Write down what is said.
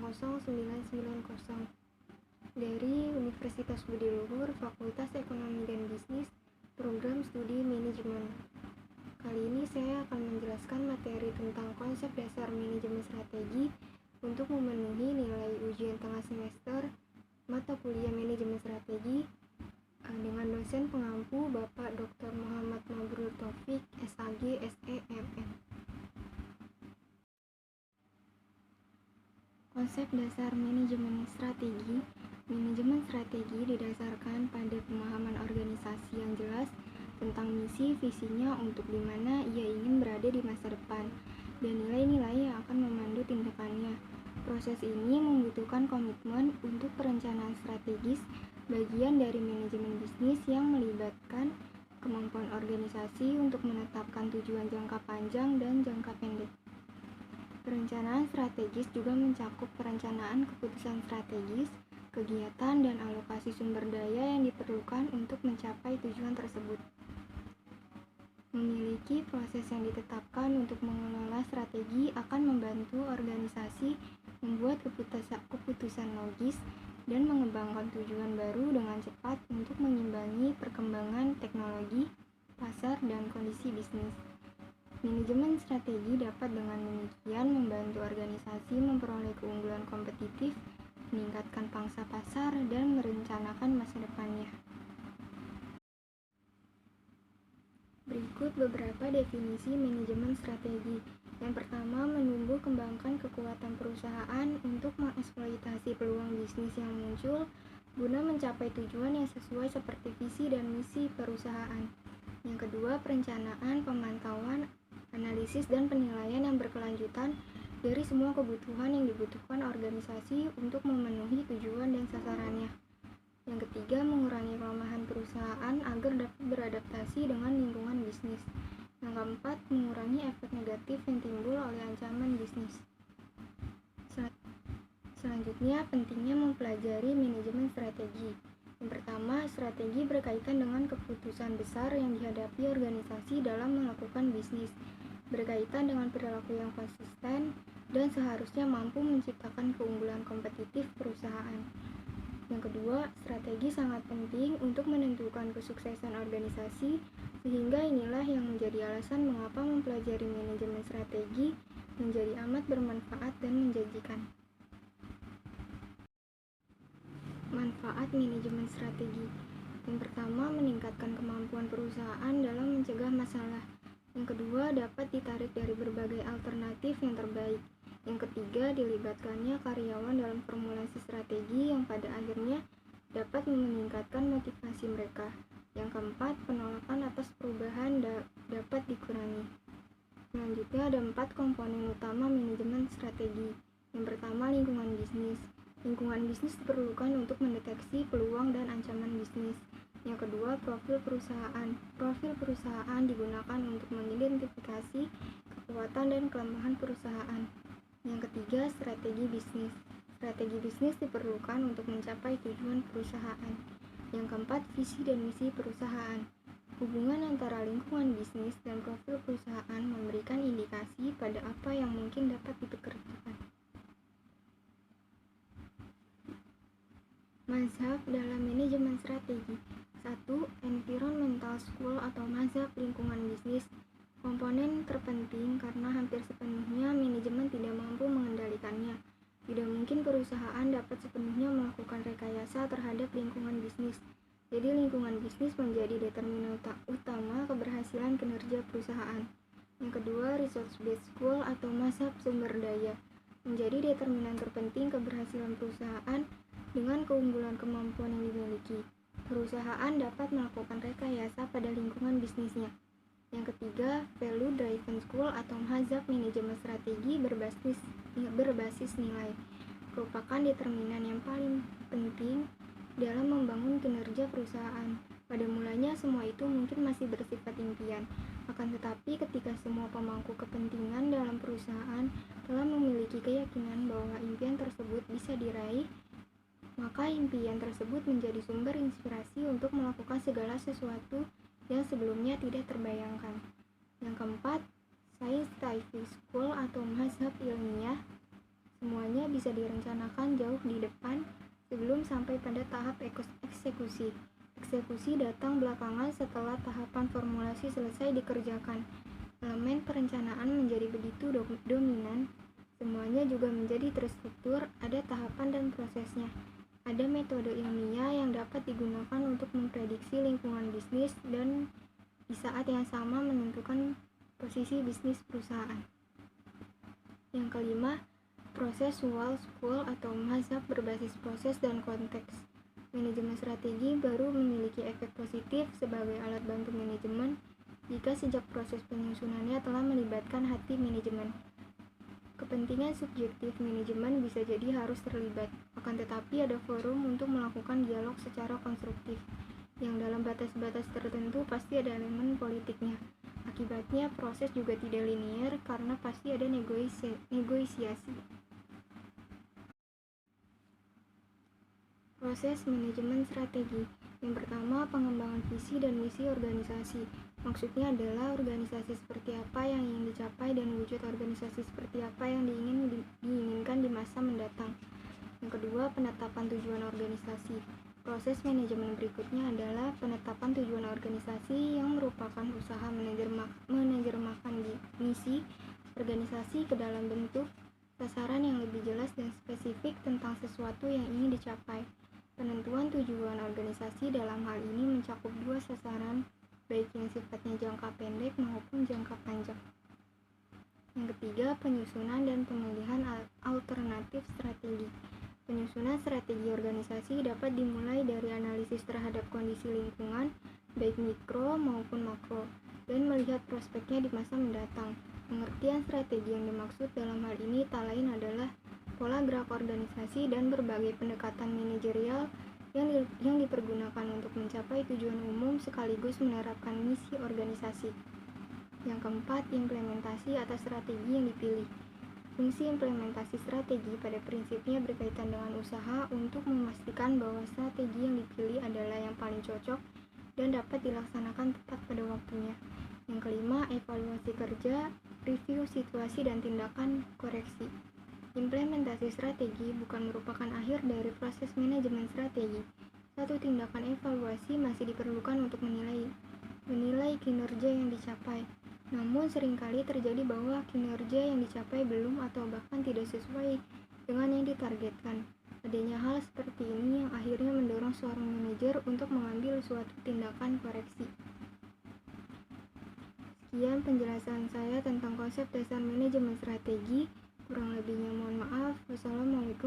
990 dari Universitas Budi Luhur, Fakultas Ekonomi dan Bisnis, Program Studi Manajemen. Kali ini saya akan menjelaskan materi tentang konsep dasar manajemen strategi untuk memenuhi nilai ujian tengah semester mata kuliah manajemen strategi dengan dosen pengampu Bapak Dr. Muhammad Mabrur Taufik, SAG, SE, MM. Konsep dasar manajemen strategi. Manajemen strategi didasarkan pada pemahaman organisasi yang jelas tentang misi visinya untuk di mana ia ingin berada di masa depan dan nilai-nilai yang akan memandu tindakannya. Proses ini membutuhkan komitmen untuk perencanaan strategis, bagian dari manajemen bisnis yang melibatkan kemampuan organisasi untuk menetapkan tujuan jangka panjang dan jangka pendek. Perencanaan strategis juga mencakup perencanaan keputusan strategis, kegiatan, dan alokasi sumber daya yang diperlukan untuk mencapai tujuan tersebut. Memiliki proses yang ditetapkan untuk mengelola strategi akan membantu organisasi membuat keputusan logis dan mengembangkan tujuan baru dengan cepat untuk mengimbangi perkembangan teknologi, pasar, dan kondisi bisnis. Manajemen strategi dapat dengan demikian membantu organisasi memperoleh keunggulan kompetitif, meningkatkan pangsa pasar, dan merencanakan masa depannya. Berikut beberapa definisi manajemen strategi. Yang pertama, menumbuh kembangkan kekuatan perusahaan untuk mengeksploitasi peluang bisnis yang muncul guna mencapai tujuan yang sesuai seperti visi dan misi perusahaan. Yang kedua, perencanaan, pemantauan, analisis, dan penilaian yang berkelanjutan dari semua kebutuhan yang dibutuhkan organisasi untuk memenuhi tujuan dan sasarannya. Yang ketiga, mengurangi kelemahan perusahaan agar dapat beradaptasi dengan lingkungan bisnis. Yang keempat, mengurangi efek negatif yang timbul oleh ancaman bisnis. Selanjutnya, pentingnya mempelajari manajemen strategi. Yang pertama, strategi berkaitan dengan keputusan besar yang dihadapi organisasi dalam melakukan bisnis, berkaitan dengan perilaku yang konsisten dan seharusnya mampu menciptakan keunggulan kompetitif perusahaan. Yang kedua, strategi sangat penting untuk menentukan kesuksesan organisasi, sehingga inilah yang menjadi alasan mengapa mempelajari manajemen strategi menjadi amat bermanfaat dan menjanjikan. Manfaat manajemen strategi. Yang pertama, meningkatkan kemampuan perusahaan dalam mencegah masalah. Yang kedua, dapat ditarik dari berbagai alternatif yang terbaik. Yang ketiga, dilibatkannya karyawan dalam formulasi strategi yang pada akhirnya dapat meningkatkan motivasi mereka. Yang keempat, penolakan atas perubahan dapat dikurangi. Selanjutnya, ada 4 komponen utama manajemen strategi. Yang pertama, lingkungan bisnis. Lingkungan bisnis diperlukan untuk mendeteksi peluang dan ancaman bisnis. Yang kedua, profil perusahaan. Profil perusahaan digunakan untuk mengidentifikasi kekuatan dan kelemahan perusahaan. Yang ketiga, strategi bisnis. Strategi bisnis diperlukan untuk mencapai tujuan perusahaan. Yang keempat, visi dan misi perusahaan. Hubungan antara lingkungan bisnis dan profil perusahaan memberikan indikasi pada apa yang mungkin dapat dipekerjakan. Mazhab dalam manajemen strategi. 1. Environmental school atau mazhab lingkungan bisnis. Komponen terpenting karena hampir sepenuhnya manajemen tidak mampu mengendalikannya. Tidak mungkin perusahaan dapat sepenuhnya melakukan rekayasa terhadap lingkungan bisnis. Jadi lingkungan bisnis menjadi determinan utama keberhasilan kinerja perusahaan. Yang kedua, resource based school atau mazhab sumber daya. Menjadi determinan terpenting keberhasilan perusahaan dengan keunggulan kemampuan yang dimiliki. Perusahaan dapat melakukan rekayasa pada lingkungan bisnisnya. Yang ketiga, value driven school atau mazhab manajemen strategi berbasis nilai. Merupakan determinan yang paling penting dalam membangun kinerja perusahaan. Pada mulanya semua itu mungkin masih bersifat impian. Akan tetapi ketika semua pemangku kepentingan dalam perusahaan telah memiliki keyakinan bahwa impian tersebut bisa diraih, maka impian tersebut menjadi sumber inspirasi untuk melakukan segala sesuatu yang sebelumnya tidak terbayangkan. Yang keempat, scientific school atau mazhab ilmiah Semuanya bisa direncanakan jauh di depan sebelum sampai pada tahap eksekusi. Eksekusi datang belakangan setelah tahapan formulasi selesai dikerjakan. Elemen perencanaan menjadi begitu dominan, semuanya juga menjadi terstruktur, ada tahapan dan prosesnya. Ada metode ilmiah yang dapat digunakan untuk memprediksi lingkungan bisnis dan di saat yang sama menentukan posisi bisnis perusahaan. Yang kelima, proses wall school atau mazhab berbasis proses dan konteks. Manajemen strategi baru memiliki efek positif sebagai alat bantu manajemen jika sejak proses penyusunannya telah melibatkan hati manajemen. Kepentingan subjektif manajemen bisa jadi harus terlibat, akan tetapi ada forum untuk melakukan dialog secara konstruktif, yang dalam batas-batas tertentu pasti ada elemen politiknya. Akibatnya proses juga tidak linier karena pasti ada negosiasi. Proses manajemen strategi. Yang pertama, pengembangan visi dan misi organisasi. Maksudnya adalah organisasi seperti apa yang ingin dicapai dan wujud organisasi seperti apa yang diinginkan di masa mendatang. Yang kedua, penetapan tujuan organisasi. Proses manajemen berikutnya adalah penetapan tujuan organisasi yang merupakan usaha menerjemahkan misi organisasi ke dalam bentuk sasaran yang lebih jelas dan spesifik tentang sesuatu yang ingin dicapai. Penentuan tujuan organisasi dalam hal ini mencakup dua sasaran, baik yang sifatnya jangka pendek maupun jangka panjang. Yang ketiga, penyusunan dan pemilihan alternatif strategi. Penyusunan strategi organisasi dapat dimulai dari analisis terhadap kondisi lingkungan, baik mikro maupun makro, dan melihat prospeknya di masa mendatang. Pengertian strategi yang dimaksud dalam hal ini tak lain adalah pola gerak organisasi dan berbagai pendekatan manajerial yang dipergunakan untuk mencapai tujuan umum sekaligus menerapkan misi organisasi. Yang keempat, implementasi atas strategi yang dipilih. Fungsi implementasi strategi pada prinsipnya berkaitan dengan usaha untuk memastikan bahwa strategi yang dipilih adalah yang paling cocok dan dapat dilaksanakan tepat pada waktunya. Yang kelima, evaluasi kerja, review situasi dan tindakan koreksi. Implementasi strategi bukan merupakan akhir dari proses manajemen strategi. Satu tindakan evaluasi masih diperlukan untuk menilai kinerja yang dicapai. Namun seringkali terjadi bahwa kinerja yang dicapai belum atau bahkan tidak sesuai dengan yang ditargetkan. Adanya hal seperti ini yang akhirnya mendorong seorang manajer untuk mengambil suatu tindakan koreksi. Sekian penjelasan saya tentang konsep dasar manajemen strategi. Kurang lebihnya mohon maaf. Wassalamualaikum